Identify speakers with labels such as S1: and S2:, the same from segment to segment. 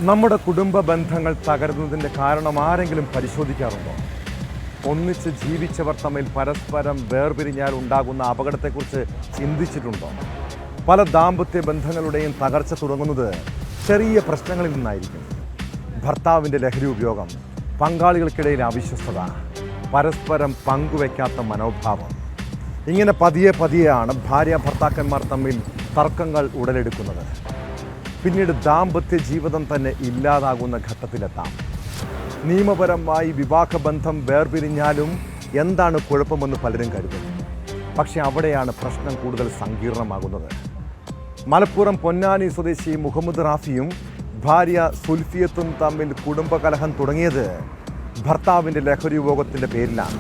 S1: നമ്മുടെ കുടുംബ ബന്ധങ്ങൾ തകരുന്നതിൻ്റെ കാരണം ആരെങ്കിലും പരിശോധിക്കാറുണ്ടോ? ഒന്നിച്ച് ജീവിച്ചവർ തമ്മിൽ പരസ്പരം വേർപിരിഞ്ഞാൽ ഉണ്ടാകുന്ന അപകടത്തെക്കുറിച്ച് ചിന്തിച്ചിട്ടുണ്ടോ? പല ദാമ്പത്യ ബന്ധങ്ങളുടെയും തകർച്ച തുടങ്ങുന്നത് ചെറിയ പ്രശ്നങ്ങളിൽ നിന്നായിരിക്കും. ഭർത്താവിൻ്റെ ലഹരി ഉപയോഗം, പങ്കാളികൾക്കിടയിൽ അവിശ്വസ്തത, പരസ്പരം പങ്കുവയ്ക്കാത്ത മനോഭാവം, ഇങ്ങനെ പതിയെയാണ് ഭാര്യ ഭർത്താക്കന്മാർ തമ്മിൽ തർക്കങ്ങൾ ഉടലെടുക്കുന്നത്. പിന്നീട് ദാമ്പത്യ ജീവിതം തന്നെ ഇല്ലാതാകുന്ന ഘട്ടത്തിലെത്താം. നിയമപരമായി വിവാഹബന്ധം വേർപിരിഞ്ഞാലും എന്താണ് കുഴപ്പമെന്ന് പലരും കരുതുന്നു. പക്ഷെ അവിടെയാണ് പ്രശ്നം കൂടുതൽ സങ്കീർണമാകുന്നത്. മലപ്പുറം പൊന്നാനി സ്വദേശി മുഹമ്മദ് റാഫിയും ഭാര്യ സുൽഫിയത്തും തമ്മിൽ കുടുംബകലഹം തുടങ്ങിയത് ഭർത്താവിൻ്റെ ലഹരി ഉപയോഗത്തിൻ്റെ പേരിലാണ്.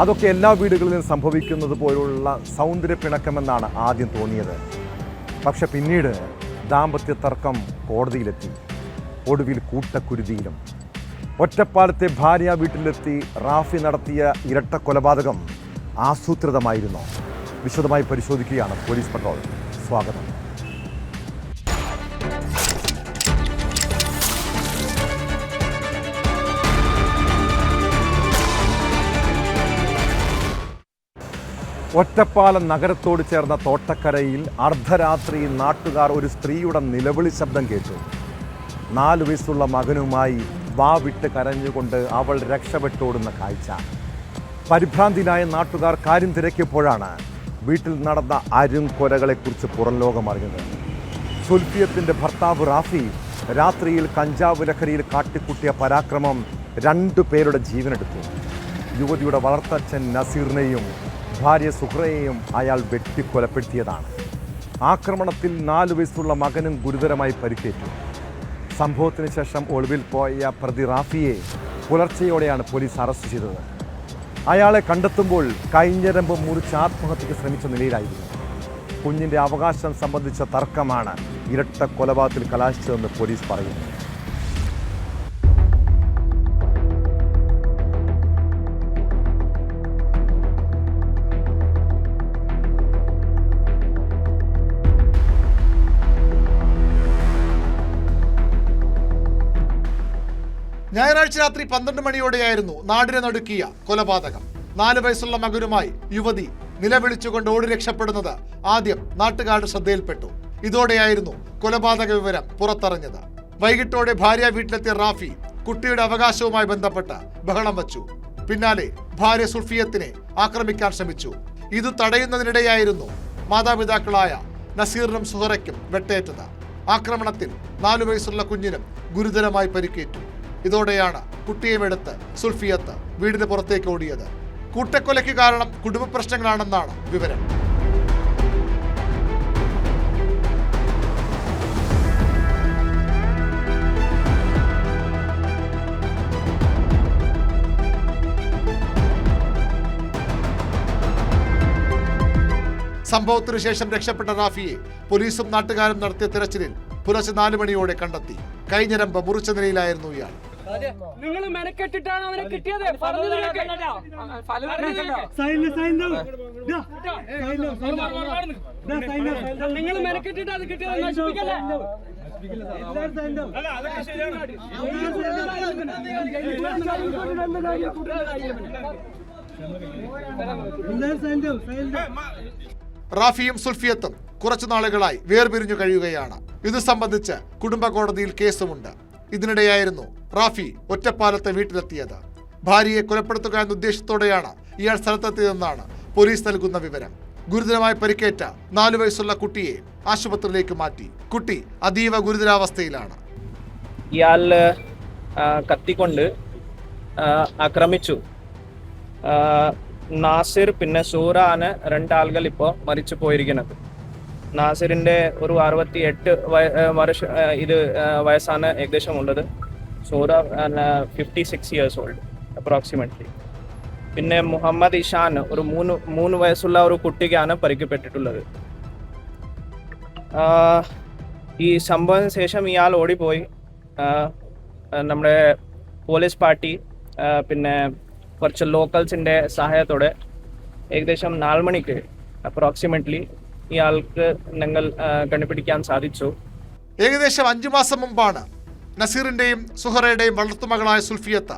S1: അതൊക്കെ എല്ലാ വീടുകളിലും സംഭവിക്കുന്നത് പോലുള്ള സൗന്ദര്യപ്പിണക്കമെന്നാണ് ആദ്യം തോന്നിയത്. പക്ഷെ പിന്നീട് ദാമ്പത്യ തർക്കം കോടതിയിലെത്തി. ഒടുവിൽ കൂട്ടക്കുരുതിയിലും. ഒറ്റപ്പാലത്തെ ഭാര്യ വീട്ടിലെത്തി റാഫി നടത്തിയ ഇരട്ട കൊലപാതകം ആസൂത്രിതമായിരുന്നു. വിശദമായി പരിശോധിക്കുകയാണ് പോലീസ് പട്രോൾ. സ്വാഗതം. ഒറ്റപ്പാലം നഗരത്തോട് ചേർന്ന തോട്ടക്കരയിൽ അർദ്ധരാത്രി നാട്ടുകാർ ഒരു സ്ത്രീയുടെ നിലവിളി ശബ്ദം കേട്ടു. 4 വയസ്സുള്ള മകനുമായി വാവിട്ട് കരഞ്ഞുകൊണ്ട് അവൾ രക്ഷപ്പെട്ടോടുന്ന കാഴ്ച. പരിഭ്രാന്തിയിലായ നാട്ടുകാർ കാര്യം തിരക്കിയപ്പോഴാണ് വീട്ടിൽ നടന്ന അരുംകൊലകളെക്കുറിച്ച് പുറം ലോകം അറിഞ്ഞത്. സുൽഫിയത്തിൻ്റെ ഭർത്താവ് റാഫി രാത്രിയിൽ കഞ്ചാവ് ലഹരിയിൽ കാട്ടിക്കുട്ടിയ പരാക്രമം 2 പേരുടെ ജീവനെടുത്തു. യുവതിയുടെ വളർത്തച്ഛൻ നസീറിനെയും ഭാര്യ സുഹ്റയെയും അയാൾ വെട്ടിക്കൊലപ്പെടുത്തിയതാണ്. ആക്രമണത്തിൽ 4 വയസ്സുള്ള മകനും ഗുരുതരമായി പരിക്കേറ്റു. സംഭവത്തിന് ശേഷം ഒളിവിൽ പോയ പ്രതി റാഫിയെ പുലർച്ചെയോടെയാണ് പോലീസ് അറസ്റ്റ് ചെയ്തത്. അയാളെ കണ്ടെത്തുമ്പോൾ കൈഞ്ഞരമ്പ് മുറിച്ച് ആത്മഹത്യയ്ക്ക് ശ്രമിച്ച നിലയിലായിരുന്നു. കുഞ്ഞിൻ്റെ അവകാശം സംബന്ധിച്ച തർക്കമാണ് ഇരട്ട കൊലപാതകത്തിൽ കലാശിച്ചതെന്ന് പോലീസ് പറയുന്നു.
S2: ഞായറാഴ്ച രാത്രി 12 മണിയോടെയായിരുന്നു നാടിനെ നടുക്കിയ കൊലപാതകം. 4 വയസ്സുള്ള മകനുമായി യുവതി നിലവിളിച്ചുകൊണ്ട് ഓടി രക്ഷപ്പെടുന്നത് ആദ്യം നാട്ടുകാരുടെ ശ്രദ്ധയിൽപ്പെട്ടു. ഇതോടെയായിരുന്നു കൊലപാതക വിവരം പുറത്തറിഞ്ഞത്. വൈകിട്ടോടെ ഭാര്യ വീട്ടിലെത്തിയ റാഫി കുട്ടിയുടെ അവകാശവുമായി ബന്ധപ്പെട്ട് ബഹളം വച്ചു. പിന്നാലെ ഭാര്യ സുൽഫിയത്തിനെ ആക്രമിക്കാൻ ശ്രമിച്ചു. ഇത് തടയുന്നതിനിടെയായിരുന്നു മാതാപിതാക്കളായ നസീറിനും സുഹറയ്ക്കും വെട്ടേറ്റത്. ആക്രമണത്തിൽ 4 വയസ്സുള്ള കുഞ്ഞിനും ഗുരുതരമായി പരിക്കേറ്റു. ഇതോടെയാണ് കുട്ടിയെടുത്ത് സുൽഫിയത്ത് വീടിന് പുറത്തേക്ക് ഓടിയത്. കൂട്ടക്കൊലയ്ക്ക് കാരണം കുടുംബ പ്രശ്നങ്ങളാണെന്നാണ് വിവരം. സംഭവത്തിനു ശേഷം രക്ഷപ്പെട്ട റാഫിയെ പോലീസും നാട്ടുകാരും നടത്തിയ തിരച്ചിലിൽ പുലർച്ചെ 4 മണിയോടെ കണ്ടെത്തി. കൈഞ്ഞരമ്പ് മുറിച്ച നിലയിലായിരുന്നു ഇയാൾ.
S3: നിങ്ങൾ മെനക്കെട്ടിട്ടാണ് അവനെ കിട്ടിയത്. നിങ്ങൾ മെനക്കെട്ടിട്ട് അത് കിട്ടിയത് നശിപ്പിക്കല്ലേ. റാഫിയും സുൽഫിയത്തും കുറച്ചു നാളുകളായി വേർപിരിഞ്ഞു കഴിയുകയാണ്. ഇത് സംബന്ധിച്ച് കുടുംബ കോടതിയിൽ കേസുമുണ്ട്. ഇതിനിടെയായിരുന്നു റാഫി ഒറ്റപ്പാലത്തെ വീട്ടിലെത്തിയത്. ഭാര്യയെ കൊലപ്പെടുത്തുക എന്ന ഉദ്ദേശത്തോടെയാണ് ഇയാൾ സ്ഥലത്തെത്തിയതെന്നാണ് പോലീസ് നൽകുന്ന വിവരം. ഗുരുതരമായി പരിക്കേറ്റ 4 വയസ്സുള്ള കുട്ടിയെ ആശുപത്രിയിലേക്ക് മാറ്റി. കുട്ടി അതീവ ഗുരുതരാവസ്ഥയിലാണ്.
S4: ഇയാൾ കത്തിക്കൊണ്ട് ആക്രമിച്ചു. നാസിർ പിന്നെ സൂറ ആണ് 2 ആളുകൾ ഇപ്പോൾ മരിച്ചു പോയിരിക്കുന്നത്. നാസിറിൻ്റെ ഒരു 68 വയസ്സാണ് ഏകദേശം ഉള്ളത്. സൂറ 56 ഇയേഴ്സ് ഓൾഡ് അപ്രോക്സിമേറ്റ്ലി. പിന്നെ മുഹമ്മദ് ഇഷാൻ ഒരു 3 വയസ്സുള്ള ഒരു കുട്ടിക്കാണ് പരിക്കപ്പെട്ടിട്ടുള്ളത്. ഈ സംഭവത്തിന് ശേഷം ഇയാൾ ഓടിപ്പോയി. നമ്മുടെ പോലീസ് പാർട്ടി പിന്നെ കുറച്ച് ലോക്കൽസിൻ്റെ സഹായത്തോടെ ഏകദേശം 4 മണിക്ക് അപ്രോക്സിമേറ്റ്ലി ഇയാൾക്ക് ഞങ്ങൾ കണ്ടുപിടിക്കാൻ സാധിച്ചു.
S2: ഏകദേശം 5 മാസം മുമ്പാണ് നസീറിന്റെയും സുഹറയുടെയും വളർത്തുമകളായ സുൽഫിയത്ത്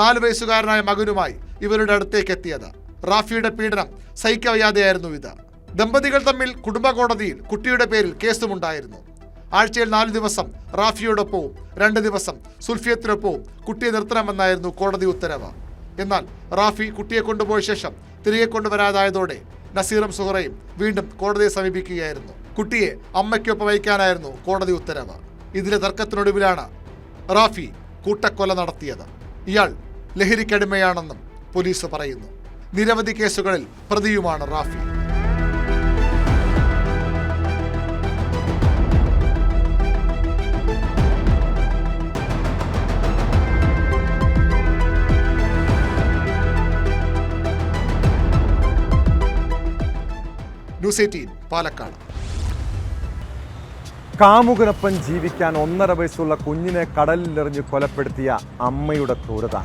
S2: 4 വയസ്സുകാരനായ മകനുമായി ഇവരുടെ അടുത്തേക്ക് എത്തിയത്. റാഫിയുടെ പീഡനം സഹിക്കവയ്യാതെയായിരുന്നു ഇത്. ദമ്പതികൾ തമ്മിൽ കുടുംബ കോടതിയിൽ കുട്ടിയുടെ പേരിൽ കേസുമുണ്ടായിരുന്നു. ആഴ്ചയിൽ 4 ദിവസം റാഫിയോടൊപ്പവും 2 ദിവസം സുൽഫിയത്തിനൊപ്പവും കുട്ടിയെ നിർത്തണമെന്നായിരുന്നു കോടതി ഉത്തരവ്. എന്നാൽ റാഫി കുട്ടിയെ കൊണ്ടുപോയ ശേഷം തിരികെ കൊണ്ടുവരാതായതോടെ നസീറും സുഹറയും വീണ്ടും കോടതിയെ സമീപിക്കുകയായിരുന്നു. കുട്ടിയെ അമ്മയ്ക്കൊപ്പം വയ്ക്കാനായിരുന്നു കോടതി ഉത്തരവ്. ഇതിലെ തർക്കത്തിനൊടുവിലാണ് റാഫി കൂട്ടക്കൊല നടത്തിയത്. ഇയാൾ ലഹരിക്കടിമയാണെന്നും പോലീസ് പറയുന്നു. നിരവധി കേസുകളിൽ പ്രതിയുമാണ് റാഫി. ന്യൂസ് 18 പാലക്കാട്.
S1: കാമുകനൊപ്പം ജീവിക്കാൻ 1.5 വയസ്സുള്ള കുഞ്ഞിനെ കടലിലെറിഞ്ഞ് കൊലപ്പെടുത്തിയ അമ്മയുടെ ക്രൂരത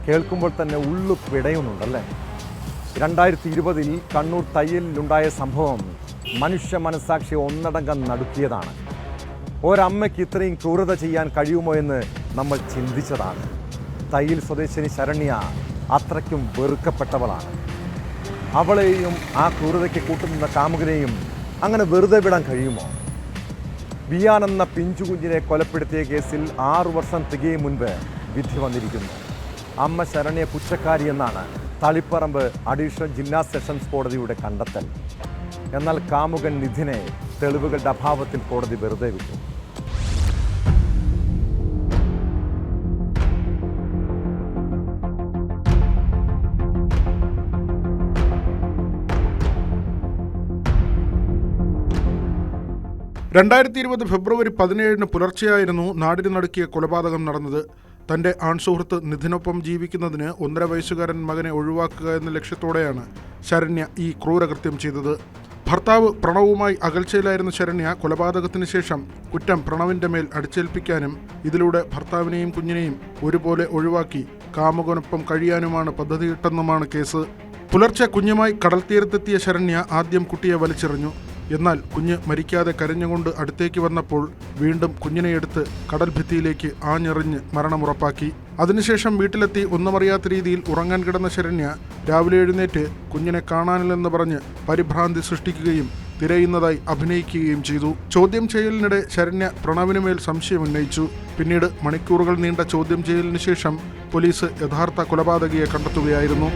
S1: കേൾക്കുമ്പോൾ തന്നെ ഉള്ളു പിടയുന്നുണ്ടല്ലേ. 2020 കണ്ണൂർ തയ്യലിലുണ്ടായ സംഭവം മനുഷ്യ മനസ്സാക്ഷി ഒന്നടങ്കം നടുക്കിയതാണ്. ഒരമ്മയ്ക്ക് ഇത്രയും ക്രൂരത ചെയ്യാൻ കഴിയുമോ എന്ന് നമ്മൾ ചിന്തിച്ചതാണ്. തയ്യൽ സ്വദേശിനി ശരണ്യ അത്രയ്ക്കും വെറുക്കപ്പെട്ടവളാണ്. അവളെയും ആ ക്രൂരതയ്ക്ക് കൂട്ടുനിന്ന കാമുകനെയും അങ്ങനെ വെറുതെ വിടാൻ കഴിയുമോ? ബിയാൻ എന്ന പിഞ്ചുകുഞ്ഞിനെ കൊലപ്പെടുത്തിയ കേസിൽ 6 വർഷം തികയും മുൻപ് വിധി വന്നിരിക്കുന്നു. അമ്മ ശരണ്യ കുറ്റക്കാരി എന്നാണ് തളിപ്പറമ്പ് അഡീഷണൽ ജില്ലാ സെഷൻസ് കോടതിയുടെ കണ്ടെത്തൽ. എന്നാൽ കാമുകൻ നിധിനെ തെളിവുകളുടെ അഭാവത്തിൽ കോടതി വെറുതെ വിട്ടു.
S5: ഫെബ്രുവരി 17 പുലർച്ചെയായിരുന്നു നാടിന് നടുക്കിയ കൊലപാതകം നടന്നത്. തൻ്റെ ആൺസുഹൃത്ത് നിധിനൊപ്പം ജീവിക്കുന്നതിന് 1.5 വയസ്സുകാരൻ മകനെ ഒഴിവാക്കുക എന്ന ലക്ഷ്യത്തോടെയാണ് ശരണ്യ ഈ ക്രൂരകൃത്യം ചെയ്തത്. ഭർത്താവ് പ്രണവുമായി അകൽച്ചയിലായിരുന്ന ശരണ്യ കൊലപാതകത്തിന് ശേഷം കുറ്റം പ്രണവിൻ്റെ മേൽ അടിച്ചേൽപ്പിക്കാനും ഇതിലൂടെ ഭർത്താവിനെയും കുഞ്ഞിനെയും ഒരുപോലെ ഒഴിവാക്കി കാമുകനൊപ്പം കഴിയാനുമാണ് പദ്ധതിയിട്ടെന്നുമാണ് കേസ്. പുലർച്ചെ കുഞ്ഞുമായി കടൽത്തീരത്തെത്തിയ ശരണ്യ ആദ്യം കുട്ടിയെ വലിച്ചെറിഞ്ഞു. എന്നാൽ കുഞ്ഞ് മരിക്കാതെ കരഞ്ഞുകൊണ്ട് അടുത്തേക്ക് വന്നപ്പോൾ വീണ്ടും കുഞ്ഞിനെ എടുത്ത് കടൽ ഭിത്തിയിലേക്ക് ആഞ്ഞെറിഞ്ഞ് മരണമുറപ്പാക്കി. അതിനുശേഷം വീട്ടിലെത്തി ഒന്നുമറിയാത്ത രീതിയിൽ ഉറങ്ങാൻ കിടന്ന ശരണ്യ രാവിലെ എഴുന്നേറ്റ് കുഞ്ഞിനെ കാണാനില്ലെന്ന് പറഞ്ഞ് പരിഭ്രാന്തി സൃഷ്ടിക്കുകയും തിരയുന്നതായി അഭിനയിക്കുകയും ചെയ്തു. ചോദ്യം ചെയ്യലിനിടെ ശരണ്യ പ്രണവിന് മേൽ സംശയം ഉന്നയിച്ചു. പിന്നീട് മണിക്കൂറുകൾ നീണ്ട ചോദ്യം ചെയ്യലിന് ശേഷം പോലീസ് യഥാർത്ഥ കൊലപാതകിയെ കണ്ടെത്തുകയായിരുന്നു.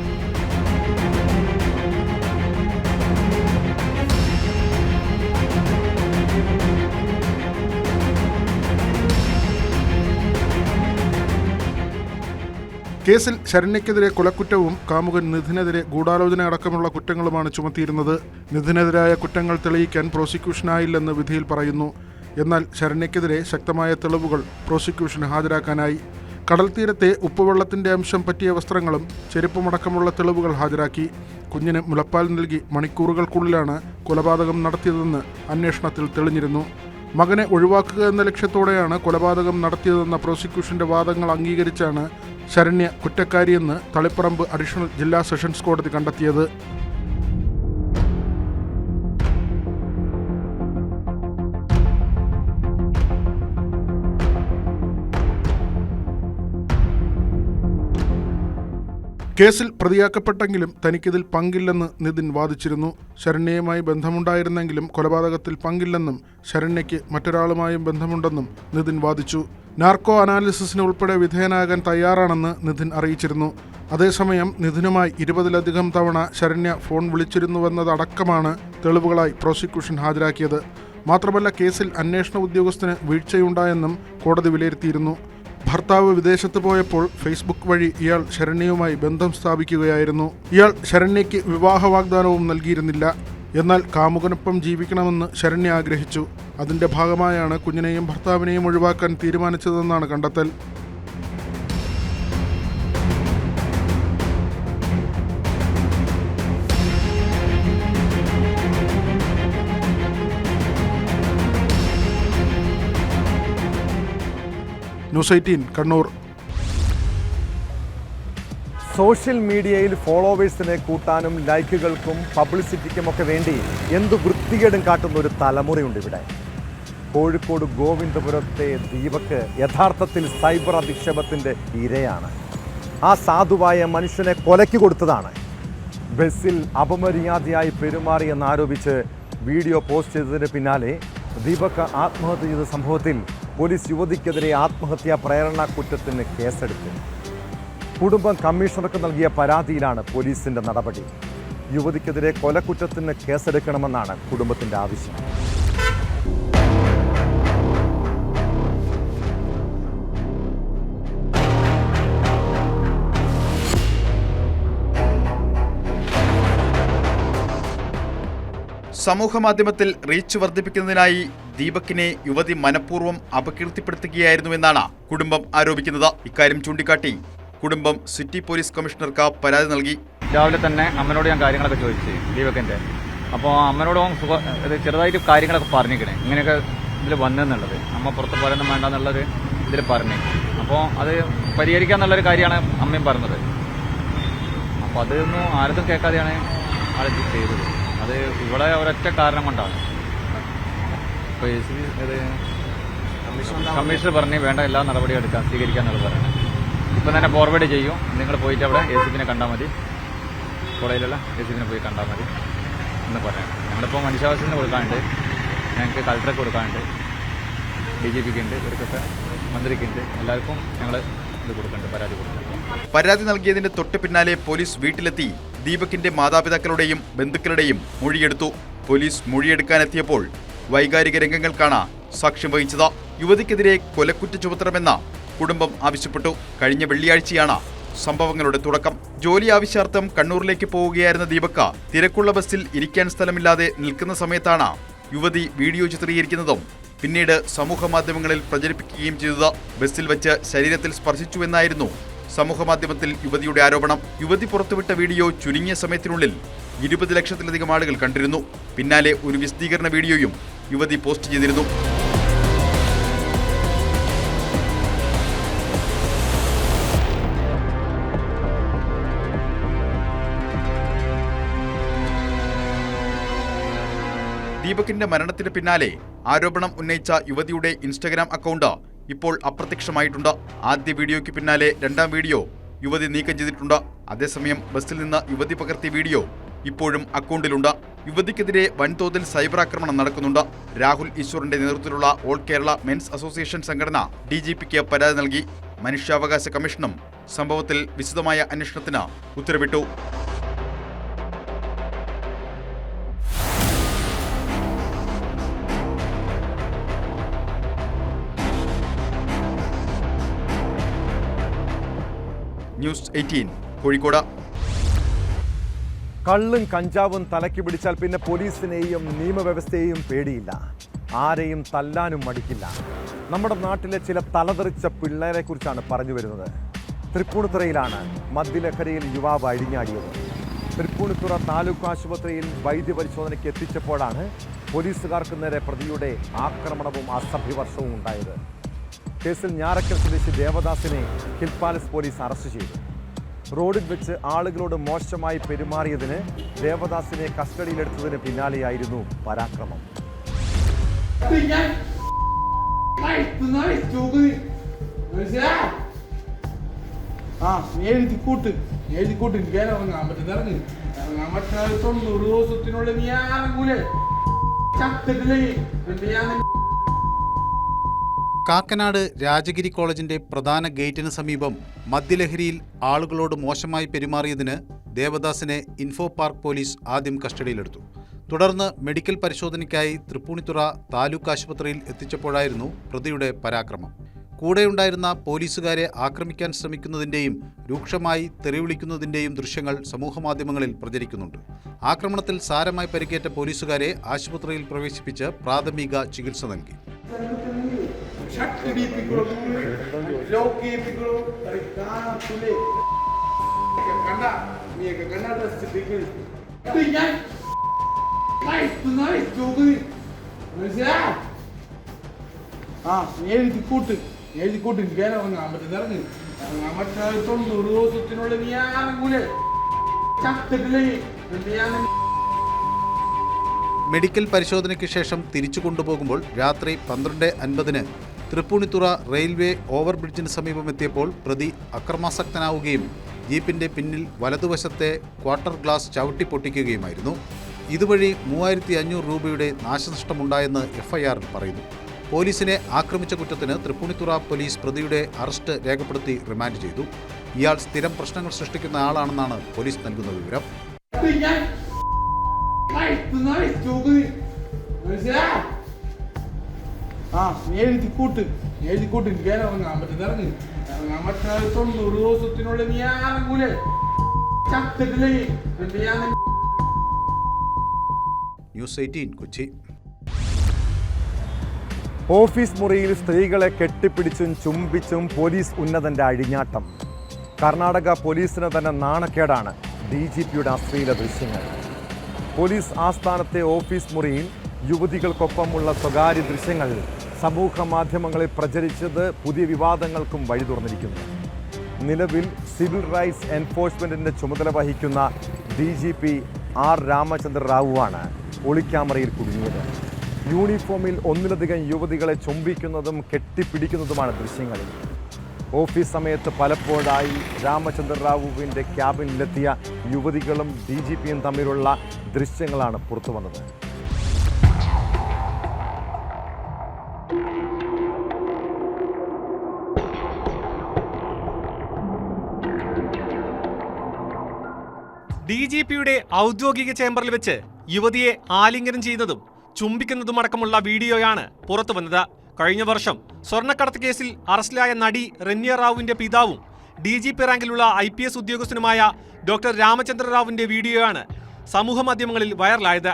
S5: കേസിൽ ശരണ്യക്കെതിരെ കൊലക്കുറ്റവും കാമുകൻ നിധിനെതിരെ ഗൂഢാലോചന അടക്കമുള്ള കുറ്റങ്ങളുമാണ് ചുമത്തിയിരുന്നത്. നിധിനെതിരായ കുറ്റങ്ങൾ തെളിയിക്കാൻ പ്രോസിക്യൂഷനായില്ലെന്ന് വിധിയിൽ പറയുന്നു. എന്നാൽ ശരണ്യക്കെതിരെ ശക്തമായ തെളിവുകൾ പ്രോസിക്യൂഷന് ഹാജരാക്കാനായി. കടൽ തീരത്തെ ഉപ്പുവെള്ളത്തിൻ്റെ അംശം പറ്റിയ വസ്ത്രങ്ങളും ചെരുപ്പുമടക്കമുള്ള തെളിവുകൾ ഹാജരാക്കി. കുഞ്ഞിന് മുലപ്പാൽ നൽകി മണിക്കൂറുകൾക്കുള്ളിലാണ് കൊലപാതകം നടത്തിയതെന്ന് അന്വേഷണത്തിൽ തെളിഞ്ഞിരുന്നു. മകനെ ഒഴിവാക്കുക എന്ന ലക്ഷ്യത്തോടെയാണ് കൊലപാതകം നടത്തിയതെന്ന പ്രോസിക്യൂഷന്റെ വാദങ്ങൾ അംഗീകരിച്ചാണ് ശരണ്യ കുറ്റക്കാരിയെന്ന് തളിപ്പറമ്പ് അഡീഷണൽ ജില്ലാ സെഷൻസ് കോടതി കണ്ടെത്തിയത്. കേസിൽ പ്രതിയാക്കപ്പെട്ടെങ്കിലും തനിക്കിതിൽ പങ്കില്ലെന്ന് നിതിൻ വാദിച്ചിരുന്നു. ശരണ്യയുമായി ബന്ധമുണ്ടായിരുന്നെങ്കിലും കൊലപാതകത്തിൽ പങ്കില്ലെന്നും ശരണ്യയ്ക്ക് മറ്റൊരാളുമായും ബന്ധമുണ്ടെന്നും നിതിൻ വാദിച്ചു. നാർക്കോ അനാലിസിസിന് ഉൾപ്പെടെ വിധേയനാകാൻ തയ്യാറാണെന്ന് നിതിൻ അറിയിച്ചിരുന്നു. അതേസമയം നിതിനുമായി 20-ലധികം തവണ ശരണ്യ ഫോൺ വിളിച്ചിരുന്നുവെന്നതടക്കമാണ് തെളിവുകളായി പ്രോസിക്യൂഷൻ ഹാജരാക്കിയത്. മാത്രമല്ല കേസിൽ അന്വേഷണ ഉദ്യോഗസ്ഥന് വീഴ്ചയുണ്ടായെന്നും കോടതി വിലയിരുത്തിയിരുന്നു. ഭർത്താവ് വിദേശത്ത് പോയപ്പോൾ ഫേസ്ബുക്ക് വഴി ഇയാൾ ശരണ്യയുമായി ബന്ധം സ്ഥാപിക്കുകയായിരുന്നു. ഇയാൾ ശരണ്യയ്ക്ക് വിവാഹ വാഗ്ദാനവും നൽകിയിരുന്നില്ല. എന്നാൽ കാമുകനൊപ്പം ജീവിക്കണമെന്ന് ശരണ്യ ആഗ്രഹിച്ചു. അതിന്റെ ഭാഗമായാണ് കുഞ്ഞിനെയും ഭർത്താവിനെയും ഒഴിവാക്കാൻ തീരുമാനിച്ചതെന്നാണ് കണ്ടെത്തൽ. ന്യൂസ് 18 കണ്ണൂർ.
S1: സോഷ്യൽ മീഡിയയിൽ ഫോളോവേഴ്സിനെ കൂട്ടാനും ലൈക്കുകൾക്കും പബ്ലിസിറ്റിക്കുമൊക്കെ വേണ്ടി എന്ത് വൃത്തികേടും കാട്ടുന്ന ഒരു തലമുറയുണ്ട് ഇവിടെ. കോഴിക്കോട് ഗോവിന്ദപുരത്തെ ദീപക് യഥാർത്ഥത്തിൽ സൈബർ അധിക്ഷേപത്തിൻ്റെ ഇരയാണ്. ആ സാധുവായ മനുഷ്യനെ കൊലയ്ക്ക് കൊടുത്തതാണ്. ബസ്സിൽ അപമര്യാദയായി പെരുമാറിയെന്നാരോപിച്ച് വീഡിയോ പോസ്റ്റ് ചെയ്തതിന് പിന്നാലെ ദീപക് ആത്മഹത്യ ചെയ്ത സംഭവത്തിൽ പോലീസ് യുവതിക്കെതിരെ ആത്മഹത്യാ പ്രേരണ കുറ്റത്തിന് കേസെടുത്തു. കുടുംബം കമ്മീഷണർക്ക് നൽകിയ പരാതിയിലാണ് പോലീസിന്റെ നടപടി. യുവതിക്കെതിരെ കൊലക്കുറ്റത്തിന് കേസെടുക്കണമെന്നാണ് കുടുംബത്തിന്റെ ആവശ്യം.
S6: സമൂഹമാധ്യമത്തിൽ റീച്ച് വർദ്ധിപ്പിക്കുന്നതിനായി ദീപകിനെ യുവതി മനഃപൂർവ്വം അപകീർത്തിപ്പെടുത്തുകയായിരുന്നുവെന്നാണ് കുടുംബം ആരോപിക്കുന്നത്. ഇക്കാര്യം ചൂണ്ടിക്കാട്ടി കുടുംബം സിറ്റി പോലീസ് കമ്മീഷണർക്ക് പരാതി നൽകി.
S7: രാവിലെ തന്നെ അമ്മനോട് ഞാൻ കാര്യങ്ങളൊക്കെ ചോദിച്ചു ദീപകിൻ്റെ. അപ്പോൾ അമ്മനോട് ചെറുതായിട്ട് കാര്യങ്ങളൊക്കെ പറഞ്ഞിരിക്കണേ, ഇങ്ങനെയൊക്കെ ഇതിൽ വന്നെന്നുള്ളത്. അമ്മ പുറത്ത് പറയുന്നത് വേണ്ടെന്നുള്ളൊരു ഇതിൽ പറഞ്ഞു. അപ്പോൾ അത് പരിഹരിക്കാന്നുള്ളൊരു കാര്യമാണ് അമ്മയും പറഞ്ഞത്. അപ്പോൾ അതൊന്നും ആരതും കേൾക്കാതെയാണ് ആൾ ചെയ്തത്. അത് ഇവിടെ ഒരൊറ്റ കാരണം കൊണ്ടാണ്. ഇപ്പോൾ കമ്മീഷണർ പറഞ്ഞ് വേണ്ട എല്ലാ നടപടിയും എടുക്കാൻ സ്വീകരിക്കാന്നുള്ളത് പറയുന്നത്. ഇപ്പം തന്നെ ഫോർവേഡ് ചെയ്യും. നിങ്ങൾ പോയിട്ട് അവിടെ ACPനെ കണ്ടാൽ മതി, കോളേജിലുള്ള ACPനെ പോയി കണ്ടാൽ മതി എന്ന് പറയാം. ഞങ്ങളിപ്പോൾ മനുഷ്യാവകാശത്തിന് കൊടുക്കാനുണ്ട്, ഞങ്ങൾക്ക് കളക്ടർക്ക് കൊടുക്കാനുണ്ട്, DGPക്ക് ഉണ്ട്, ഇവർക്കൊക്കെ മന്ത്രിക്കുണ്ട്, എല്ലാവർക്കും ഞങ്ങൾ ഇത് കൊടുക്കുന്നുണ്ട്, പരാതി കൊടുക്കുന്നുണ്ട്.
S6: പരാതി നൽകിയതിന്റെ തൊട്ട് പിന്നാലെ പോലീസ് വീട്ടിലെത്തി ദീപകിന്റെ മാതാപിതാക്കളുടെയും ബന്ധുക്കളുടെയും മൊഴിയെടുത്തു. പോലീസ് മൊഴിയെടുക്കാനെത്തിയപ്പോൾ വൈകാരിക രംഗങ്ങൾക്കാണ് സാക്ഷ്യം വഹിച്ചത്. യുവതിക്കെതിരെ കൊലക്കുറ്റ ചുമത്തണമെന്ന കുടുംബം ആവശ്യപ്പെട്ടു. കഴിഞ്ഞ വെള്ളിയാഴ്ചയാണ് സംഭവങ്ങളുടെ തുടക്കം. ജോലി ആവശ്യാർത്ഥം കണ്ണൂരിലേക്ക് പോവുകയായിരുന്ന ദീപക തിരക്കുള്ള ബസ്സിൽ ഇരിക്കാൻ സ്ഥലമില്ലാതെ നിൽക്കുന്ന സമയത്താണ് യുവതി വീഡിയോ ചിത്രീകരിക്കുന്നതും പിന്നീട് സമൂഹമാധ്യമങ്ങളിൽ പ്രചരിപ്പിക്കുകയും ചെയ്തത്. ബസ്സിൽ വെച്ച് ശരീരത്തിൽ സ്പർശിച്ചുവെന്നായിരുന്നു സമൂഹമാധ്യമത്തിൽ യുവതിയുടെ ആരോപണം. യുവതി പുറത്തുവിട്ട വീഡിയോ ചുരുങ്ങിയ സമയത്തിനുള്ളിൽ 20 ലക്ഷത്തിലധികം ആളുകൾ കണ്ടിരുന്നു. പിന്നാലെ ഒരു വിശദീകരണ വീഡിയോയും യുവതി പോസ്റ്റ് ചെയ്തിരുന്നു. ദീപകിന്റെ മരണത്തിന് പിന്നാലെ ആരോപണം ഉന്നയിച്ച യുവതിയുടെ ഇൻസ്റ്റഗ്രാം അക്കൗണ്ട് ഇപ്പോൾ അപ്രത്യക്ഷമായിട്ടുണ്ട്. ആദ്യ വീഡിയോയ്ക്ക് പിന്നാലെ രണ്ടാം വീഡിയോ യുവതി നീക്കം ചെയ്തിട്ടുണ്ട്. അതേസമയം ബസ്സിൽ നിന്ന് യുവതി പകർത്തിയ വീഡിയോ ഇപ്പോഴും അക്കൗണ്ടിലുണ്ട്. യുവതിക്കെതിരെ വൻതോതിൽ സൈബർ ആക്രമണം നടക്കുന്നുണ്ട്. രാഹുൽ ഈശ്വറിന്റെ നേതൃത്വത്തിലുള്ള ഓൾ കേരള മെൻസ് അസോസിയേഷൻ സംഘടന DGPക്ക് പരാതി നൽകി. മനുഷ്യാവകാശ കമ്മീഷനും സംഭവത്തിൽ വിശദമായ അന്വേഷണത്തിന് ഉത്തരവിട്ടു. ന്യൂസ് 18 കോഴിക്കോട്.
S1: കള്ളും കഞ്ചാവും തലയ്ക്ക് പിടിച്ചാൽ പിന്നെ പോലീസിനെയും നിയമവ്യവസ്ഥയെയും പേടിയില്ല. ആരെയും തല്ലാനും മടിക്കില്ല. നമ്മുടെ നാട്ടിലെ ചില തലതെറിച്ച പിള്ളേരെ കുറിച്ചാണ് പറഞ്ഞു വരുന്നത്. തൃപ്പൂണിത്തുറയിലാണ് മദ്യലഹരിയിൽ യുവാവ് അഴിഞ്ഞാടിയത്. തൃപ്പൂണിത്തുറ താലൂക്ക് ആശുപത്രിയിൽ വൈദ്യപരിശോധനയ്ക്ക് എത്തിച്ചപ്പോഴാണ് പോലീസുകാർക്ക് നേരെ പ്രതിയുടെ ആക്രമണവും അസഭ്യവർഷവും ഉണ്ടായത്. കേസിൽ ഞാറക്കൽ സ്വദേശി ദേവദാസിനെ ഹിൽ പാലസ് പോലീസ് അറസ്റ്റ് ചെയ്തു. റോഡിൽ വെച്ച് ആളുകളോട് മോശമായി പെരുമാറിയതിന് ദേവദാസിനെ കസ്റ്റഡിയിലെടുത്തതിന് പിന്നാലെയായിരുന്നു പരാക്രമം.
S8: കാക്കനാട് രാജഗിരി കോളേജിന്റെ പ്രധാന ഗേറ്റിന് സമീപം മദ്യലഹരിയിൽ ആളുകളോട് മോശമായി പെരുമാറിയതിന് ദേവദാസിനെ ഇൻഫോ പാർക്ക് പോലീസ് ആദ്യം കസ്റ്റഡിയിലെടുത്തു. തുടർന്ന് മെഡിക്കൽ പരിശോധനയ്ക്കായി തൃപ്പൂണിത്തുറ താലൂക്ക് ആശുപത്രിയിൽ എത്തിച്ചപ്പോഴായിരുന്നു പ്രതിയുടെ പരാക്രമം. കൂടെയുണ്ടായിരുന്ന പോലീസുകാരെ ആക്രമിക്കാൻ ശ്രമിക്കുന്നതിൻ്റെയും രൂക്ഷമായി തെറിവിളിക്കുന്നതിൻ്റെയും ദൃശ്യങ്ങൾ സമൂഹമാധ്യമങ്ങളിൽ പ്രചരിക്കുന്നുണ്ട്. ആക്രമണത്തിൽ സാരമായി പരിക്കേറ്റ പോലീസുകാരെ ആശുപത്രിയിൽ പ്രവേശിപ്പിച്ച് പ്രാഥമിക ചികിത്സ നൽകി.
S5: എഴുതിക്കൂട്ട് എനിക്ക് ഇറങ്ങാൻ പറ്റുന്നിറങ്ങി ഇറങ്ങാൻ പറ്റുന്ന 90 ദിവസത്തിനുള്ളിൽ നീ ഇറങ്ങൂലേ ചത്തിട്ടില്ലേ.
S8: മെഡിക്കൽ പരിശോധനയ്ക്ക് ശേഷം തിരിച്ചു കൊണ്ടുപോകുമ്പോൾ രാത്രി 12:50 തൃപ്പൂണിത്തുറ റെയിൽവേ ഓവർബ്രിഡ്ജിന് സമീപമെത്തിയപ്പോൾ പ്രതി അക്രമാസക്തനാവുകയും ജീപ്പിന്റെ പിന്നിൽ വലതുവശത്തെ ക്വാർട്ടർ ഗ്ലാസ് ചവിട്ടി പൊട്ടിക്കുകയുമായിരുന്നു. ഇതുവഴി 3500 രൂപയുടെ നാശനഷ്ടമുണ്ടായെന്ന് എഫ്ഐആറിൽ പറയുന്നു. പോലീസിനെ ആക്രമിച്ച കുറ്റത്തിന് തൃപ്പൂണിത്തുറ പോലീസ് പ്രതിയുടെ അറസ്റ്റ് രേഖപ്പെടുത്തി റിമാൻഡ് ചെയ്തു. ഇയാൾ സ്ഥിരം പ്രശ്നങ്ങൾ സൃഷ്ടിക്കുന്ന ആളാണെന്നാണ് പോലീസ് നൽകുന്ന വിവരം. ന്യൂസ് 18 കൊച്ചി.
S1: ഓഫീസ് മുറിയിൽ സ്ത്രീകളെ കെട്ടിപ്പിടിച്ചും ചുംബിച്ചും പോലീസ് ഉന്നതന്റെ അഴിഞ്ഞാട്ടം. കർണാടക പോലീസിന് തന്നെ നാണക്കേടാണ് DGPയുടെ അശ്ലീല ദൃശ്യങ്ങൾ. പോലീസ് ആസ്ഥാനത്തെ ഓഫീസ് മുറിയിൽ യുവതികൾക്കൊപ്പമുള്ള സ്വകാര്യ ദൃശ്യങ്ങൾ സമൂഹ മാധ്യമങ്ങളിൽ പ്രചരിച്ചത് പുതിയ വിവാദങ്ങൾക്കും വഴി തുറന്നിരിക്കുന്നു. നിലവിൽ സിവിൽ റൈറ്റ്സ് എൻഫോഴ്സ്മെന്റിന്റെ ചുമതല വഹിക്കുന്ന DGP R രാമചന്ദ്ര റാവുവാണ് ഒളിക്യാമറയിൽ കുടുങ്ങിയത്. യൂണിഫോമിൽ ഒന്നിലധികം യുവതികളെ ചുംബിക്കുന്നതും കെട്ടിപ്പിടിക്കുന്നതുമാണ് ദൃശ്യങ്ങളിൽ. ഓഫീസ് സമയത്ത് പലപ്പോഴായി രാമചന്ദ്ര റാവുവിൻ്റെ ക്യാബിനിലെത്തിയ യുവതികളും DGPയും തമ്മിലുള്ള ദൃശ്യങ്ങളാണ് പുറത്തു വന്നത്.
S9: DGPയുടെ ഔദ്യോഗിക ചേംബറിൽ വെച്ച് യുവതിയെ ആലിംഗനം ചെയ്യുന്നതും ചുംബിക്കുന്നതുമടക്കമുള്ള വീഡിയോയാണ് പുറത്തു വന്നത്. കഴിഞ്ഞ വർഷം സ്വർണ്ണക്കടത്ത് കേസിൽ അറസ്റ്റിലായ നടി റെന്യ റാവുവിന്റെ പിതാവും DGP റാങ്കിലുള്ള IPS ഉദ്യോഗസ്ഥനുമായ ഡോക്ടർ രാമചന്ദ്ര റാവുവിന്റെ വീഡിയോയാണ് സമൂഹ മാധ്യമങ്ങളിൽ വൈറലായത്.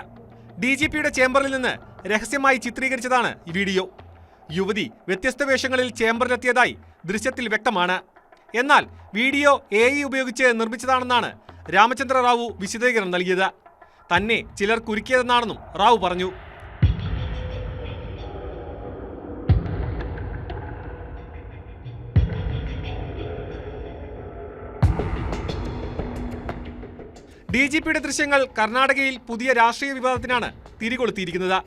S9: DGPയുടെ ചേംബറിൽ നിന്ന് രഹസ്യമായി ചിത്രീകരിച്ചതാണ് ഈ വീഡിയോ. യുവതി വ്യത്യസ്ത വേഷങ്ങളിൽ ചേംബറിലെത്തിയതായി ദൃശ്യത്തിൽ വ്യക്തമാണ്. എന്നാൽ വീഡിയോ AI ഉപയോഗിച്ച് നിർമ്മിച്ചതാണെന്നാണ് രാമചന്ദ്ര റാവു വിശദീകരണം നൽകിയത്. തന്നെ ചിലർ കുരുക്കിയതെന്നാണെന്നും റാവു പറഞ്ഞു. DGPയുടെ ദൃശ്യങ്ങൾ കർണാടകയിൽ പുതിയ രാഷ്ട്രീയ വിവാദത്തിനാണ് തിരികൊളുത്തിയിരിക്കുന്നത്.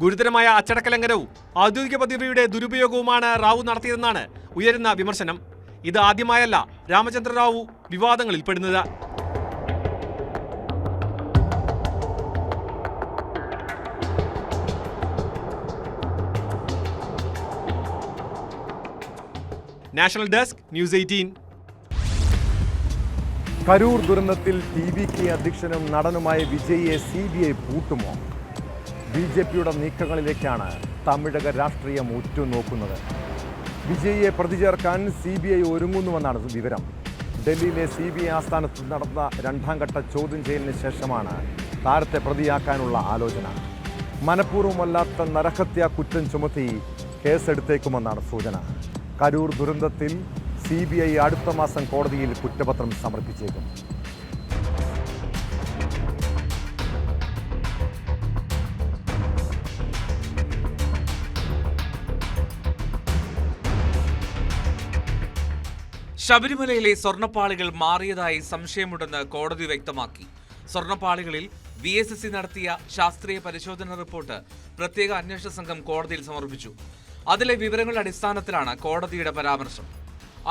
S9: ഗുരുതരമായ അച്ചടക്കലംഘനവും ഔദ്യോഗിക പദവിയുടെ ദുരുപയോഗവുമാണ് റാവു നടത്തിയതെന്നാണ് ഉയരുന്ന വിമർശനം. ഇത് ആദ്യമായല്ല രാമചന്ദ്ര റാവു വിവാദങ്ങളിൽപ്പെടുന്നത്. National desk news 18.
S1: കരൂർ ദുരന്തത്തിൽ TVK അധ്യക്ഷനും നടനുമായ വിജയിയെ CBI പൂട്ടുമോ? BJPയുടെ നീക്കങ്ങളിലേക്കാണ് തമിഴക രാഷ്ട്രീയം ഉറ്റുനോക്കുന്നത്. വിജയിയെ പ്രതി ചേർക്കാൻ CBI ഒരുങ്ങുന്നുവെന്നാണ് വിവരം. ഡൽഹിയിലെ CBI ആസ്ഥാനത്ത് നടന്ന രണ്ടാം ഘട്ട ചോദ്യം ചെയ്യലിന് ശേഷമാണ് താരത്തെ പ്രതിയാക്കാനുള്ള ആലോചന. മനഃപൂർവ്വമല്ലാത്ത നരഹത്യാ കുറ്റം ചുമത്തി കേസെടുത്തേക്കുമെന്നാണ് സൂചന. കരൂർ ദുരന്തത്തിൽ CBI അടുത്ത മാസം കോടതിയിൽ കുറ്റപത്രം സമർപ്പിച്ചേക്കും.
S10: ശബരിമലയിലെ സ്വർണ്ണപ്പാളികൾ മാറിയതായി സംശയമുണ്ടെന്ന് കോടതി വ്യക്തമാക്കി. സ്വർണ്ണപ്പാളികളിൽ VSSC നടത്തിയ ശാസ്ത്രീയ പരിശോധന റിപ്പോർട്ട് പ്രത്യേക അന്വേഷണ സംഘം കോടതിയിൽ സമർപ്പിച്ചു. അതിലെ വിവരങ്ങളുടെ അടിസ്ഥാനത്തിലാണ് കോടതിയുടെ പരാമർശം.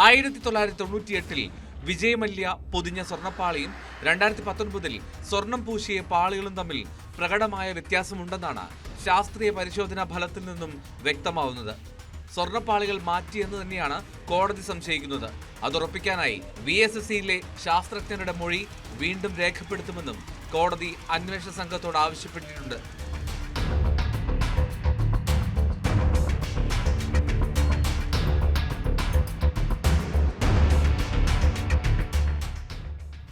S10: 1998 വിജയ് മല്യ പൊതിഞ്ഞ സ്വർണ്ണപ്പാളിയും 2019 സ്വർണം പൂശിയ പാളികളും തമ്മിൽ പ്രകടമായ വ്യത്യാസമുണ്ടെന്നാണ് ശാസ്ത്രീയ പരിശോധനാ ഫലത്തിൽ നിന്നും വ്യക്തമാവുന്നത്. സ്വർണ്ണപ്പാളികൾ മാറ്റിയെന്ന് തന്നെയാണ് കോടതി സംശയിക്കുന്നത്. അതുറപ്പിക്കാനായി VSSCയിലെ ശാസ്ത്രജ്ഞരുടെ മൊഴി വീണ്ടും രേഖപ്പെടുത്തുമെന്നും കോടതി അന്വേഷണ സംഘത്തോട് ആവശ്യപ്പെട്ടിട്ടുണ്ട്.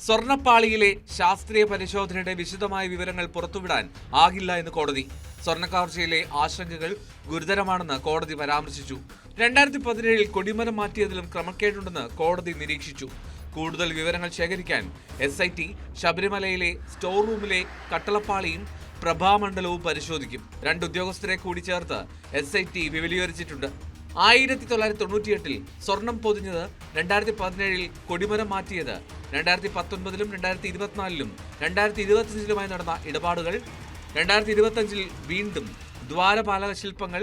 S10: സ്വർണ്ണപ്പാളിയിലെ ശാസ്ത്രീയ പരിശോധനയുടെ വിശദമായ വിവരങ്ങൾ പുറത്തുവിടാൻ ആകില്ല എന്ന് കോടതി. സ്വർണ്ണക്കവർച്ചയിലെ ആശങ്കകൾ ഗുരുതരമാണെന്ന് കോടതി പരാമർശിച്ചു. 2017 കൊടിമരം മാറ്റിയതിലും ക്രമക്കേടുണ്ടെന്ന് കോടതി നിരീക്ഷിച്ചു. കൂടുതൽ വിവരങ്ങൾ ശേഖരിക്കാൻ SIT ശബരിമലയിലെ സ്റ്റോർ റൂമിലെ കട്ടളപ്പാളിയും പ്രഭാമണ്ഡലവും പരിശോധിക്കും. 2 ഉദ്യോഗസ്ഥരെ കൂടി ചേർത്ത് SIT വിപുലീകരിച്ചിട്ടുണ്ട്. 1998 സ്വർണം പൊതിഞ്ഞത്, 2017 കൊടിമരം മാറ്റിയത്, 2019 2024 2025 നടന്ന ഇടപാടുകൾ, 2025 വീണ്ടും ദ്വാരപാലക ശില്പങ്ങൾ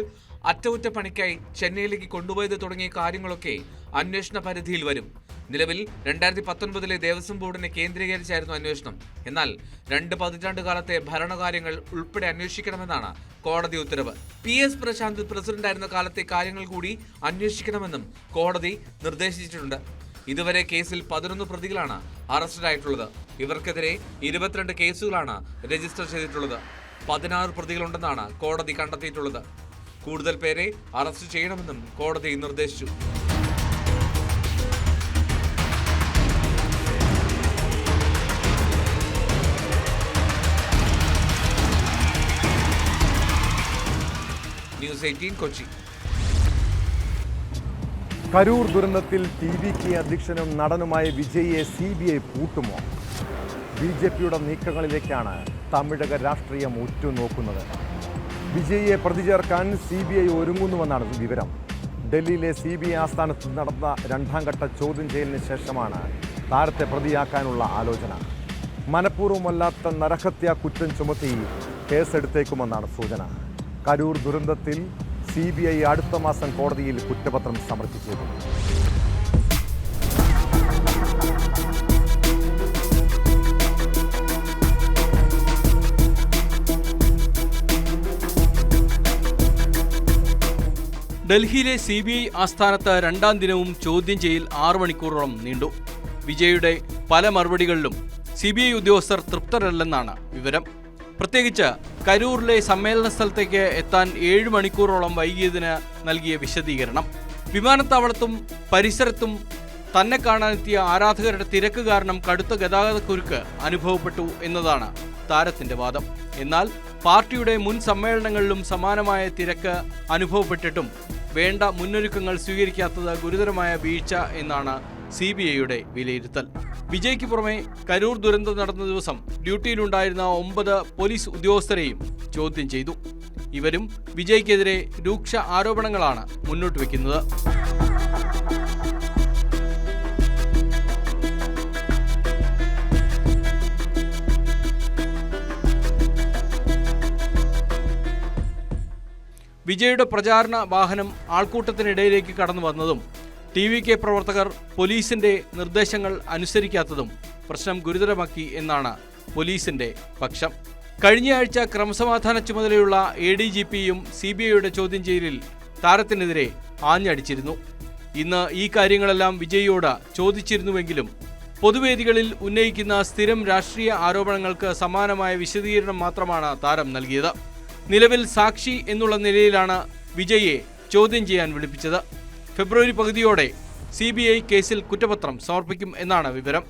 S10: അറ്റകുറ്റപ്പണിക്കായി ചെന്നൈയിലേക്ക് കൊണ്ടുപോയത് തുടങ്ങിയ കാര്യങ്ങളൊക്കെ അന്വേഷണ പരിധിയിൽ വരും. നിലവിൽ 2019 ദേവസ്വം ബോർഡിനെ കേന്ദ്രീകരിച്ചായിരുന്നു അന്വേഷണം. എന്നാൽ 2 പതിറ്റാണ്ടുകാലത്തെ ഭരണകാര്യങ്ങൾ ഉൾപ്പെടെ അന്വേഷിക്കണമെന്നാണ് കോടതി ഉത്തരവ്. PS പ്രശാന്ത് പ്രസിഡന്റായിരുന്ന കാലത്തെ കാര്യങ്ങൾ കൂടി അന്വേഷിക്കണമെന്നും കോടതി നിർദ്ദേശിച്ചിട്ടുണ്ട്. ഇതുവരെ കേസിൽ 11 പ്രതികളാണ് അറസ്റ്റിലായിട്ടുള്ളത്. ഇവർക്കെതിരെ 22 കേസുകളാണ് രജിസ്റ്റർ ചെയ്തിട്ടുള്ളത്. 16 പ്രതികളുണ്ടെന്നാണ് കോടതി കണ്ടെത്തിയിട്ടുള്ളത്. കൂടുതൽ പേരെ അറസ്റ്റ് ചെയ്യണമെന്നും കോടതി നിർദ്ദേശിച്ചു. ന്യൂസ് 18 കൊച്ചി.
S1: കരൂർ ദുരന്തത്തിൽ TVK അധ്യക്ഷനും നടനുമായ വിജയിയെ CBI പൂട്ടുമോ? BJPയുടെ നീക്കങ്ങളിലേക്കാണ് തമിഴക രാഷ്ട്രീയം ഉറ്റുനോക്കുന്നത്. വിജയിയെ പ്രതി ചേർക്കാൻ CBI ഒരുങ്ങുന്നുവെന്നാണ് വിവരം. ഡൽഹിയിലെ CBI ആസ്ഥാനത്ത് നടന്ന 2ാം ഘട്ട ചോദ്യം ചെയ്യലിന് ശേഷമാണ് താരത്തെ പ്രതിയാക്കാനുള്ള ആലോചന. മനഃപൂർവ്വമല്ലാത്ത നരഹത്യാ കുറ്റം ചുമത്തി കേസെടുത്തേക്കുമെന്നാണ് സൂചന. കരൂർ ദുരന്തത്തിൽ CBI അടുത്ത മാസം കോടതിയിൽ കുറ്റപത്രം സമർപ്പിച്ചേക്കും.
S11: ഡൽഹിയിലെ CBI ആസ്ഥാനത്ത് 2ാം ദിനവും ചോദ്യം ചെയ്യൽ 6 മണിക്കൂറോളം നീണ്ടു. വിജയുടെ പല മറുപടികളിലും CBI ഉദ്യോഗസ്ഥർ തൃപ്തരല്ലെന്നാണ് വിവരം. പ്രത്യേകിച്ച് കരൂരിലെ സമ്മേളന സ്ഥലത്തേക്ക് എത്താൻ 7 മണിക്കൂറോളം വൈകിയതിന് നൽകിയ വിശദീകരണം. വിമാനത്താവളത്തും പരിസരത്തും തന്നെ കാണാനെത്തിയ ആരാധകരുടെ തിരക്ക് കാരണം കടുത്ത ഗതാഗതക്കുരുക്ക് അനുഭവപ്പെട്ടു എന്നതാണ് താരത്തിന്റെ വാദം. എന്നാൽ പാർട്ടിയുടെ മുൻ സമ്മേളനങ്ങളിലും സമാനമായ തിരക്ക് അനുഭവപ്പെട്ടിട്ടും വേണ്ട മുന്നൊരുക്കങ്ങൾ സ്വീകരിക്കാത്തത് ഗുരുതരമായ വീഴ്ച എന്നാണ് CBIയുടെ വിലയിരുത്തൽ. വിജയ്ക്ക് പുറമെ കരൂർ ദുരന്തം നടന്ന ദിവസം ഡ്യൂട്ടിയിലുണ്ടായിരുന്ന 9 പോലീസ് ഉദ്യോഗസ്ഥരെയും ചോദ്യം ചെയ്തു. ഇവരും വിജയ്ക്കെതിരെ രൂക്ഷ ആരോപണങ്ങളാണ് മുന്നോട്ട് വയ്ക്കുന്നത്. വിജയുടെ പ്രചാരണ വാഹനം ആൾക്കൂട്ടത്തിനിടയിലേക്ക് കടന്നു വന്നതും TVK പ്രവർത്തകർ പോലീസിന്റെ നിർദ്ദേശങ്ങൾ അനുസരിക്കാത്തതും പ്രശ്നം ഗുരുതരമാക്കി എന്നാണ് പോലീസിന്റെ പക്ഷം. കഴിഞ്ഞയാഴ്ച ക്രമസമാധാന ചുമതലയുള്ള ADGPയും CBIയുടെ ചോദ്യം ചെയ്യലിൽ താരത്തിനെതിരെ ആഞ്ഞടിച്ചിരുന്നു. ഇന്ന് ഈ കാര്യങ്ങളെല്ലാം വിജയിയോട് ചോദിച്ചിരുന്നുവെങ്കിലും പൊതുവേദികളിൽ ഉന്നയിക്കുന്ന സ്ഥിരം രാഷ്ട്രീയ ആരോപണങ്ങൾക്ക് സമാനമായ വിശദീകരണം മാത്രമാണ് താരം നൽകിയത്. നിലവിൽ സാക്ഷി എന്നുള്ള നിലയിലാണ് വിജയിയെ ചോദ്യം ചെയ്യാൻ വിളിപ്പിച്ചത്. ഫെബ്രുവരി പകുതിയോടെ CBI കേസിൽ കുറ്റപത്രം സമർപ്പിക്കും എന്നാണ് വിവരം.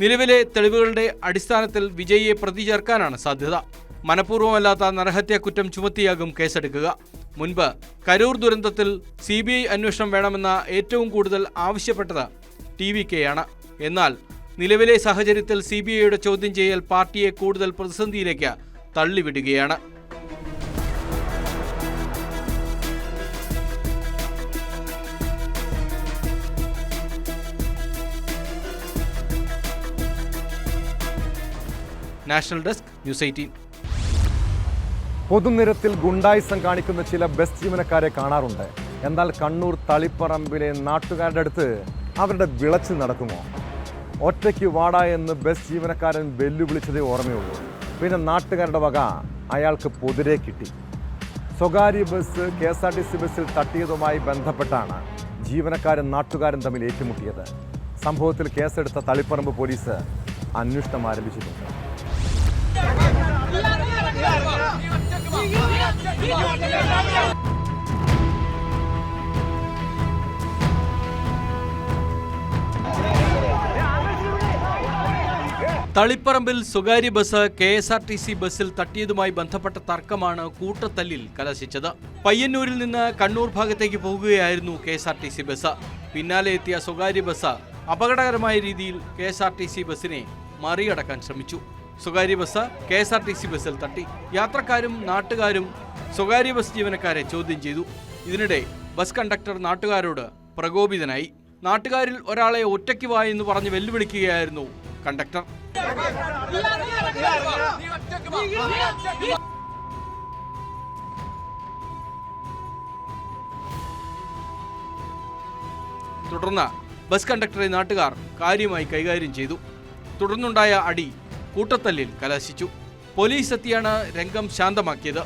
S11: നിലവിലെ തെളിവുകളുടെ അടിസ്ഥാനത്തിൽ വിജയിയെ പ്രതി ചേർക്കാനാണ് സാധ്യത. മനഃപൂർവ്വമല്ലാത്ത നരഹത്യാ കുറ്റം ചുമത്തിയാകും കേസെടുക്കുക. മുൻപ് കരൂർ ദുരന്തത്തിൽ CBI അന്വേഷണം വേണമെന്ന ഏറ്റവും കൂടുതൽ ആവശ്യപ്പെട്ടത് TVKയാണ്. എന്നാൽ നിലവിലെ സാഹചര്യത്തിൽ CBIയുടെ ചോദ്യം ചെയ്യൽ പാർട്ടിയെ കൂടുതൽ പ്രതിസന്ധിയിലേക്ക് തള്ളിവിടുകയാണ്. National desk news 18.
S1: പൊതുനിരത്തിൽ ഗുണ്ടായിസം കാണിക്കുന്ന ചില ബസ് ജീവനക്കാരെ കാണാറുണ്ട്. എന്നാൽ കണ്ണൂർ തളിപ്പറമ്പിലെ നാട്ടുകാരുടെ അടുത്ത് അവരുടെ വിളച്ച് നടക്കുമോ? ഒറ്റയ്ക്ക് വാടാ എന്ന് ബസ് ജീവനക്കാരൻ വെല്ലുവിളിച്ചതേ ഓർമ്മയുള്ളൂ. പിന്നെ നാട്ടുകാരുടെ വക അയാൾക്ക് പൊതിരെ കിട്ടി. സ്വകാര്യ ബസ് KSRTC ബസ്സിൽ തട്ടിയതുമായി ബന്ധപ്പെട്ടാണ് ജീവനക്കാരും നാട്ടുകാരും തമ്മിൽ ഏറ്റുമുട്ടിയത്. സംഭവത്തിൽ കേസെടുത്ത തളിപ്പറമ്പ് പോലീസ് അന്വേഷണം ആരംഭിച്ചിട്ടുണ്ട്.
S11: തളിപ്പറമ്പിൽ സ്വകാര്യ ബസ് KSRTC ബസ്സിൽ തട്ടിയതുമായി ബന്ധപ്പെട്ട തർക്കമാണ് കൂട്ടത്തല്ലിൽ കലാശിച്ചത്. പയ്യന്നൂരിൽ നിന്ന് കണ്ണൂർ ഭാഗത്തേക്ക് പോകുകയായിരുന്നു KSRTC ബസ്. പിന്നാലെ എത്തിയ സ്വകാര്യ ബസ് അപകടകരമായ രീതിയിൽ KSRTC ബസ്സിനെ മറികടക്കാൻ ശ്രമിച്ചു. സ്വകാര്യ ബസ് KSRTC ബസ്സിൽ തട്ടി. യാത്രക്കാരും നാട്ടുകാരും സ്വകാര്യ ബസ് ജീവനക്കാരെ ചോദ്യം ചെയ്തു. ഇതിനിടെ ബസ് കണ്ടക്ടർ നാട്ടുകാരോട് പ്രകോപിതനായി. നാട്ടുകാരിൽ ഒരാളെ ഒറ്റയ്ക്ക് വാ എന്ന് പറഞ്ഞ് വെല്ലുവിളിക്കുകയായിരുന്നു കണ്ടക്ടർ. തുടർന്ന് ബസ് കണ്ടക്ടറെ നാട്ടുകാർ കാര്യമായി കൈകാര്യം ചെയ്തു. തുടർന്നുണ്ടായ അടി കൂട്ടത്തല്ലിൽ കലാശിച്ചു. പോലീസ് എത്തിയാണ് രംഗം ശാന്തമാക്കിയത്.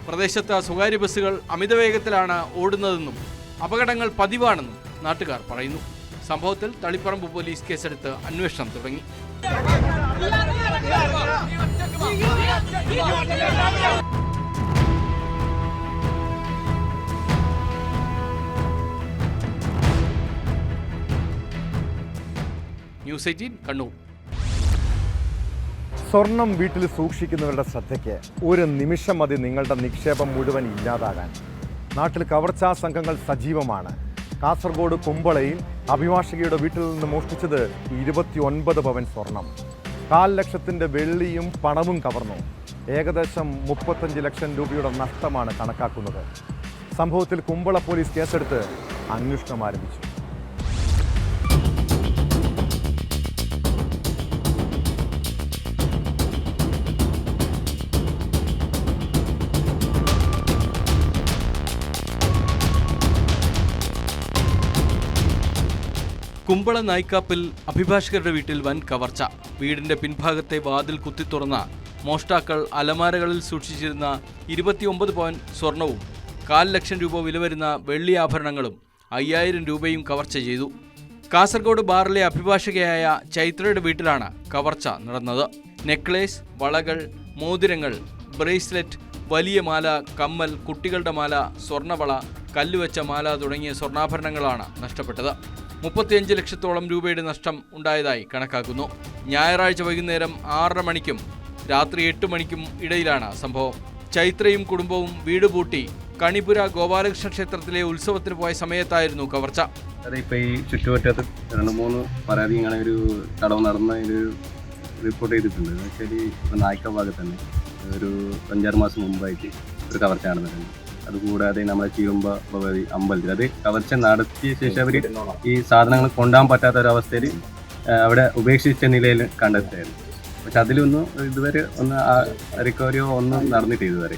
S11: പ്രദേശത്ത് സ്വകാര്യ ബസ്സുകൾ അമിതവേഗത്തിലാണ് ഓടുന്നതെന്നും അപകടങ്ങൾ പതിവാണെന്നും നാട്ടുകാർ പറയുന്നു. സംഭവത്തിൽ തളിപ്പറമ്പ് പോലീസ് കേസെടുത്ത് അന്വേഷണം തുടങ്ങി. ന്യൂസ് 18 കണ്ണൂർ.
S1: സ്വർണം വീട്ടിൽ സൂക്ഷിക്കുന്നവരുടെ ശ്രദ്ധയ്ക്ക് ഒരു നിമിഷം മതി നിങ്ങളുടെ നിക്ഷേപം മുഴുവൻ ഇല്ലാതാകാൻ. നാട്ടിൽ കവർച്ചാ സംഘങ്ങൾ സജീവമാണ്. കാസർഗോഡ് കുമ്പളയിൽ അഭിഭാഷകയുടെ വീട്ടിൽ നിന്ന് മോഷ്ടിച്ചത് 29 പവൻ സ്വർണം. 1/4 ലക്ഷത്തിൻ്റെ വെള്ളിയും പണവും കവർന്നു. ഏകദേശം 35 ലക്ഷം രൂപയുടെ നഷ്ടമാണ് കണക്കാക്കുന്നത്. സംഭവത്തിൽ കുമ്പള പോലീസ് കേസെടുത്ത് അന്വേഷണം ആരംഭിച്ചു.
S11: കുമ്പള നായ്ക്കാപ്പിൽ അഭിഭാഷകരുടെ വീട്ടിൽ വൻ കവർച്ച. വീടിന്റെ പിൻഭാഗത്തെ വാതിൽ കുത്തിത്തുറന്ന മോഷ്ടാക്കൾ അലമാരകളിൽ സൂക്ഷിച്ചിരുന്ന 29 പവൻ സ്വർണവും 1/4 ലക്ഷം രൂപ വില വരുന്ന വെള്ളി ആഭരണങ്ങളും 5000 രൂപയും കവർച്ച ചെയ്തു. കാസർഗോഡ് ബാറിലെ അഭിഭാഷകയായ ചൈത്രയുടെ വീട്ടിലാണ് കവർച്ച നടന്നത്. നെക്ലേസ്, വളകൾ, മോതിരങ്ങൾ, ബ്രേസ്ലെറ്റ്, വലിയ മാല, കമ്മൽ, കുട്ടികളുടെ മാല, സ്വർണ്ണവള, കല്ലുവെച്ച മാല തുടങ്ങിയ സ്വർണ്ണാഭരണങ്ങളാണ് നഷ്ടപ്പെട്ടത്. 35 ലക്ഷത്തോളം രൂപയുടെ നഷ്ടം ഉണ്ടായതായി കണക്കാക്കുന്നു. ഞായറാഴ്ച വൈകുന്നേരം 6:30 മണിക്കും രാത്രി 8 മണിക്കും ഇടയിലാണ് സംഭവം. ചൈത്രയും കുടുംബവും വീട് പൂട്ടി കണിപുര ഗോപാലകൃഷ്ണ ക്ഷേത്രത്തിലെ ഉത്സവത്തിന് പോയ സമയത്തായിരുന്നു കവർച്ച.
S12: ഇപ്പോൾ ഈ ചുറ്റുവട്ടത്ത് 2-3 പരാതി ഇങ്ങനെ ഒരു തടവ് നടന്ന ഒരു റിപ്പോർട്ട് ചെയ്തിട്ടുണ്ട്. എന്ന് വെച്ചാൽ ഇപ്പോൾ നായ്ക്ക ഭാഗത്ത് തന്നെ ഒരു 5-6 മാസം മുമ്പായിട്ട് ഒരു കവർച്ച നടന്നിട്ടുണ്ട്. അതുകൂടാതെ നമ്മുടെ ചീറുമ്പ ഭഗവതി അമ്പലത്തിൽ അത് കവർച്ച നടത്തിയ ശേഷം അവർ ഈ സാധനങ്ങൾ കൊണ്ടുപോകാൻ പറ്റാത്തൊരവസ്ഥയിൽ അവിടെ ഉപേക്ഷിച്ച നിലയിൽ കണ്ടെത്തിയായിരുന്നു. പക്ഷെ അതിലൊന്നും ഇതുവരെ ഒന്ന് റിക്കവറിയോ ഒന്നും നടന്നിട്ട് ഇതുവരെ.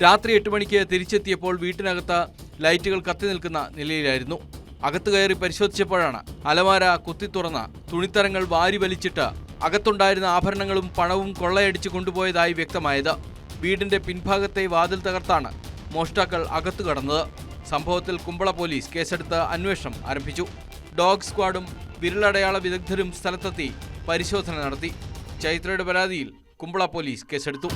S11: രാത്രി 8 മണിക്ക് തിരിച്ചെത്തിയപ്പോൾ വീട്ടിനകത്ത് ലൈറ്റുകൾ കത്തി നിൽക്കുന്ന നിലയിലായിരുന്നു. അകത്ത് കയറി പരിശോധിച്ചപ്പോഴാണ് അലമാര കുത്തിത്തുറന്ന തുണിത്തരങ്ങൾ വാരി വലിച്ചിട്ട് അകത്തുണ്ടായിരുന്ന ആഭരണങ്ങളും പണവും കൊള്ളയടിച്ച് കൊണ്ടുപോയതായി വ്യക്തമായത്. വീടിന്റെ പിൻഭാഗത്തെ വാതിൽ തകർത്താണ് മോഷ്ടാക്കൾ അകത്തു കടന്നത്. സംഭവത്തിൽ കുമ്പള പോലീസ് കേസെടുത്ത് അന്വേഷണം ആരംഭിച്ചു. ഡോഗ് സ്ക്വാഡും വിരലടയാള വിദഗ്ധരും സ്ഥലത്തെത്തി പരിശോധന നടത്തി. ചൈത്രയുടെ പരാതിയിൽ കുമ്പള പോലീസ് കേസെടുത്തു.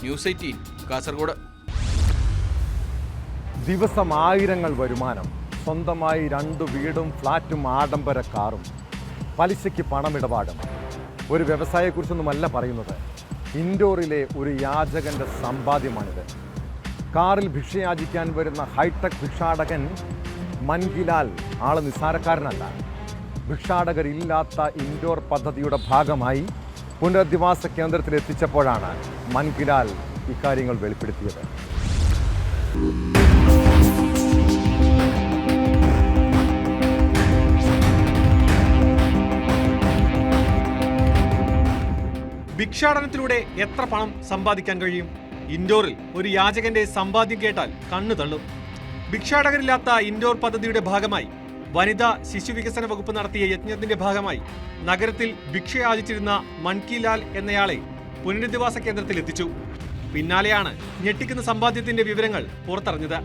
S11: ന്യൂസ് 18 കാസർഗോഡ്.
S1: ദിവസം ആയിരങ്ങൾ വരുമാനം, സ്വന്തമായി 2 വീടും ഫ്ലാറ്റും ആഡംബര കാറും, പലിശയ്ക്ക് പണമിടപാടും. ഒരു വ്യവസായത്തെക്കുറിച്ചൊന്നുമല്ല പറയുന്നത്. ഇൻഡോറിലെ ഒരു യാചകൻ്റെ സമ്പാദ്യമാണിത്. കാറിൽ ഭിക്ഷയാചിക്കാൻ വരുന്ന ഹൈടെക് ഭിക്ഷാടകൻ മൻകിലാൽ ആള് നിസ്സാരക്കാരനല്ല. ഭിക്ഷാടകരില്ലാത്ത ഇൻഡോർ പദ്ധതിയുടെ ഭാഗമായി പുനരധിവാസ കേന്ദ്രത്തിൽ എത്തിച്ചപ്പോഴാണ് മൻകിലാൽ ഇക്കാര്യങ്ങൾ വെളിപ്പെടുത്തിയത്.
S9: ഭിക്ഷാടനത്തിലൂടെ എത്ര പണം സമ്പാദിക്കാൻ കഴിയും? ഇൻഡോറിൽ ഒരു യാചകന്റെ സമ്പാദ്യം കേട്ടാൽ കണ്ണു തള്ളും. ഭിക്ഷാടകരില്ലാത്ത ഇൻഡോർ പദ്ധതിയുടെ ഭാഗമായി വനിതാ ശിശു വികസന വകുപ്പ് നടത്തിയ യജ്ഞത്തിന്റെ ഭാഗമായി നഗരത്തിൽ ഭിക്ഷയാചിച്ചിരുന്ന മൻകിലാൽ എന്നയാളെ പുനരധിവാസ കേന്ദ്രത്തിൽ എത്തിച്ചു. പിന്നാലെയാണ് ഞെട്ടിക്കുന്ന സമ്പാദ്യത്തിന്റെ വിവരങ്ങൾ പുറത്തറിഞ്ഞത്.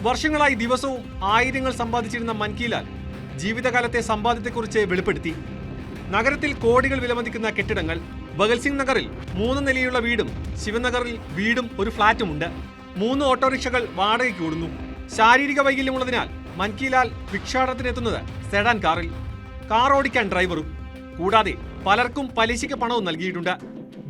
S9: വർഷങ്ങളായി ദിവസവും ആയിരങ്ങൾ സമ്പാദിച്ചിരുന്ന മൻകിലാൽ ജീവിതകാലത്തെ സമ്പാദ്യത്തെക്കുറിച്ച് വെളിപ്പെടുത്തി. നഗരത്തിൽ കോടികൾ വിലമതിക്കുന്ന കെട്ടിടങ്ങൾ. ഭഗൽസിംഗ് നഗറിൽ 3 നിലയുള്ള വീടും ശിവനഗറിൽ വീടും ഒരു ഫ്ളാറ്റുമുണ്ട്. 3 ഓട്ടോറിക്ഷകൾ വാടകയ്ക്ക് ഓടുന്നു. ശാരീരിക വൈകല്യമുള്ളതിനാൽ മൻകിലാൽ ഭിക്ഷാടനത്തിനെത്തുന്നത് സെഡാൻ കാറിൽ. കാർ ഓടിക്കാൻ ഡ്രൈവറും. കൂടാതെ പലർക്കും പലിശയ്ക്ക് പണവും നൽകിയിട്ടുണ്ട്.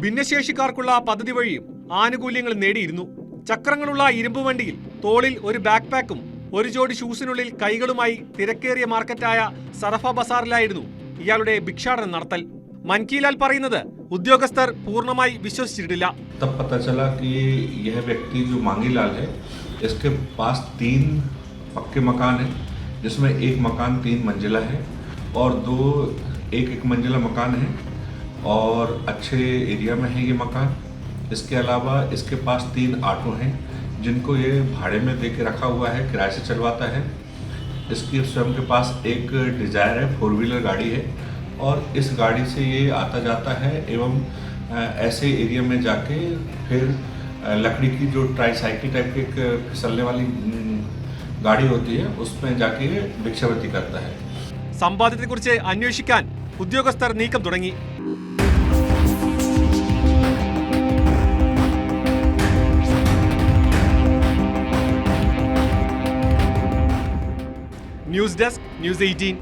S9: ഭിന്നശേഷിക്കാർക്കുള്ള പദ്ധതി വഴിയും ആനുകൂല്യങ്ങൾ നേടിയിരുന്നു. ചക്രങ്ങളുള്ള ഇരുമ്പ് വണ്ടിയിൽ തോളിൽ ഒരു ബാക്ക് പാക്കും 1 ജോഡി ഷൂസിനുള്ളിൽ കൈകളുമായി തിരക്കേറിയ മാർക്കറ്റായ സറഫ ബസാറിലായിരുന്നു ഇയാളുടെ ഭിക്ഷാടനം നടത്തൽ. മൻകിലാൽ പറയുന്നത് ഉദ്യോഗസ്ഥർ പൂർണ്ണമായി വിശ്വസിച്ചിട്ടില്ല.
S13: तब पता चला कि यह व्यक्ति जो मांगीलाल है इसके पास 3 पक्के मकान है जिसमें एक मकान 3 मंजिला है और 2 एक मंजिला मकान है और अच्छे एरिया में है ये मकान। इसके अलावा इसके पास 3 ऑटो हैं जिनको ये भाड़े में दे के रखा हुआ है, किराए से चलवाता है। इसके स्वयं के पास एक डिज़ायर है, 4 व्हीलर गाड़ी है और इस गाड़ी से ये आता जाता है एवं ऐसे एरिया में जाके फिर लकड़ी की जो ट्राईसाइकिल टाइप की एक फिसलने वाली गाड़ी होती है उसमें जाके भिक्षावृत्ति करता है।
S9: സമ്പാദ്യത്തെക്കുറിച്ച് അന്വേഷിക്കാൻ ഉദ്യോഗസ്ഥർ നീക്കം തുടങ്ങി. News desk, news 18.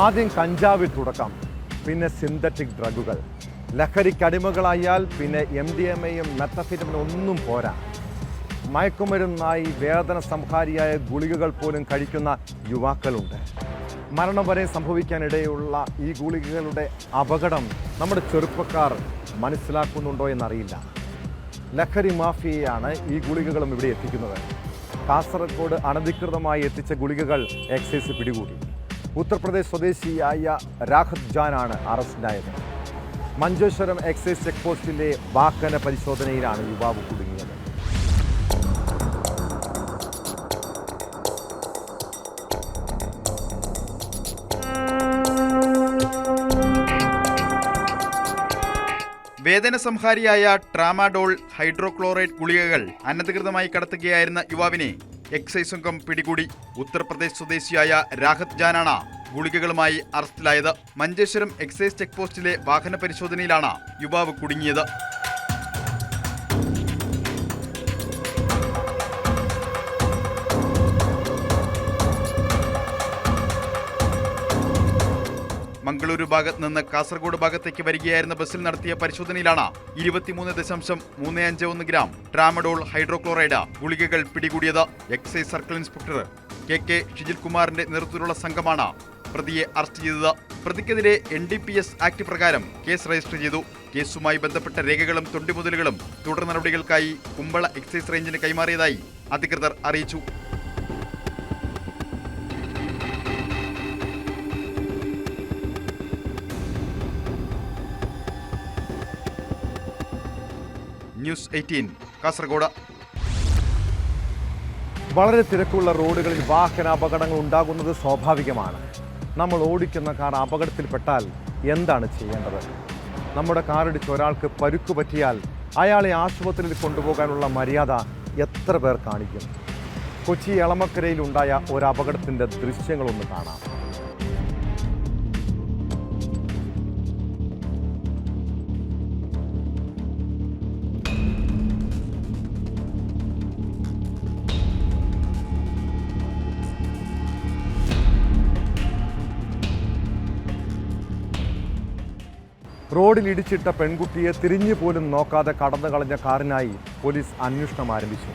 S1: ആദ്യം കഞ്ചാവിൽ തുടക്കം, പിന്നെ സിന്തറ്റിക് ഡ്രഗുകൾ. ലഹരിക്കടിമകളായാൽ പിന്നെ MDMAയും മെത്തഫെറ്റമിനും ഒന്നും പോരാ. മയക്കുമരുന്നായി വേദന സംഹാരിയായ ഗുളികകൾ പോലും കഴിക്കുന്ന യുവാക്കളുണ്ട്. മരണം വരെ സംഭവിക്കാനിടയുള്ള ഈ ഗുളികകളുടെ അപകടം നമ്മുടെ ചെറുപ്പക്കാർ മനസ്സിലാക്കുന്നുണ്ടോ എന്നറിയില്ല. ലഹരി മാഫിയയാണ് ഈ ഗുളികകളും ഇവിടെ എത്തിക്കുന്നത്. കാസർഗോഡ് അനധികൃതമായി എത്തിച്ച ഗുളികകൾ എക്സൈസ് പിടികൂടി. ഉത്തർപ്രദേശ് സ്വദേശിയായ രാഹത് ജാനാണ് അറസ്റ്റിലായത്. മഞ്ചേശ്വരം എക്സൈസ് ചെക്ക് പോസ്റ്റിലെ വാഹന പരിശോധനയിലാണ് യുവാവ് കുടുങ്ങിയത്.
S6: വേദന സംഹാരിയായ ട്രാമാഡോൾ ഹൈഡ്രോക്ലോറൈഡ് ഗുളികകൾ അനധികൃതമായി കടത്തുകയായിരുന്ന യുവാവിനെ എക്സൈസ് സംഘം പിടികൂടി. ഉത്തർപ്രദേശ് സ്വദേശിയായ രാഹത് ജാനാണ് ഗുളികകളുമായി അറസ്റ്റിലായത്. മഞ്ചേശ്വരം എക്സൈസ് ചെക്ക് പോസ്റ്റിലെ വാഹന പരിശോധനയിലാണ് യുവാവ് കുടുങ്ങിയത്. മംഗളൂരു ഭാഗത്ത് നിന്ന് കാസർഗോഡ് ഭാഗത്തേക്ക് വരികയായിരുന്ന ബസ്സിൽ നടത്തിയ പരിശോധനയിലാണ് 23.35 ഗ്രാം ട്രാമഡോൾ ഹൈഡ്രോക്ലോറൈഡ് ഗുളികകൾ പിടികൂടിയത്. Excise circle inspector KK Shijil കുമാറിന്റെ നേതൃത്വത്തിലുള്ള സംഘമാണ് പ്രതിയെ അറസ്റ്റ് ചെയ്തത്. പ്രതിക്കെതിരെ NDPS ആക്ട് പ്രകാരം കേസ് രജിസ്റ്റർ ചെയ്തു. കേസുമായി ബന്ധപ്പെട്ട രേഖകളും തൊണ്ടിമുതലുകളും തുടർ നടപടികൾക്കായി കുമ്പള എക്സൈസ് റേഞ്ചിന് കൈമാറിയതായി അധികൃതർ അറിയിച്ചു. ന്യൂസ് 18 കാസർഗോഡ്.
S1: വളരെ തിരക്കുള്ള റോഡുകളിൽ വാഹനാപകടങ്ങൾ ഉണ്ടാകുന്നത് സ്വാഭാവികമാണ്. നമ്മൾ ഓടിക്കുന്ന കാർ അപകടത്തിൽപ്പെട്ടാൽ എന്താണ് ചെയ്യേണ്ടത്? നമ്മുടെ കാറിടിച്ച് ഒരാൾക്ക് പരുക്ക് പറ്റിയാൽ അയാളെ ആശുപത്രിയിൽ കൊണ്ടുപോകാനുള്ള മര്യാദ എത്ര പേർ കാണിക്കും? കൊച്ചി എളമക്കരയിലുണ്ടായ ഒരു അപകടത്തിൻ്റെ ദൃശ്യങ്ങളൊന്ന് കാണാം. റോഡിൽ ഇടിച്ചിട്ട പെൺകുട്ടിയെ തിരിഞ്ഞു പോലും നോക്കാതെ കടന്നു കളഞ്ഞ കാറിനായി പോലീസ് അന്വേഷണം ആരംഭിച്ചു.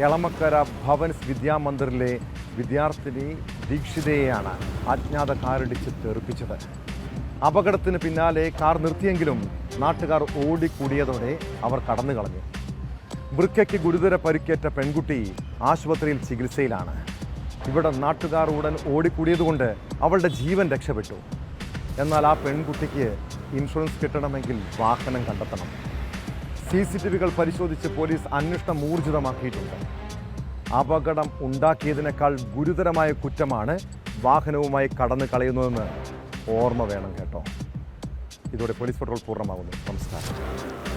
S1: എളമക്കര ഭവൻസ് വിദ്യാമന്ദിറിലെ വിദ്യാർത്ഥിനി ദീക്ഷിതയെയാണ് അജ്ഞാത കാറിടിച്ച് തെറിപ്പിച്ചത്. അപകടത്തിന് പിന്നാലെ കാർ നിർത്തിയെങ്കിലും നാട്ടുകാർ ഓടിക്കൂടിയതോടെ അവർ കടന്നു കളഞ്ഞു. വൃക്കയ്ക്ക് ഗുരുതര പരിക്കേറ്റ പെൺകുട്ടി ആശുപത്രിയിൽ ചികിത്സയിലാണ്. ഇവിടെ നാട്ടുകാർ ഉടൻ ഓടിക്കൂടിയതുകൊണ്ട് അവളുടെ ജീവൻ രക്ഷപ്പെട്ടു. എന്നാൽ ആ പെൺകുട്ടിക്ക് ഇൻഷുറൻസ് കിട്ടണമെങ്കിൽ വാഹനം കണ്ടെത്തണം. CCTVകൾ പരിശോധിച്ച് പോലീസ് അന്വേഷണം ഊർജിതമാക്കിയിട്ടുണ്ട്. അപകടം ഉണ്ടാക്കിയതിനേക്കാൾ ഗുരുതരമായ കുറ്റമാണ് വാഹനവുമായി കടന്നു കളയുന്നതെന്ന് ഓർമ്മ വേണം കേട്ടോ. ഇതോടെ പോലീസ് പട്രോൾ പൂർണ്ണമാകുന്നു. നമസ്കാരം.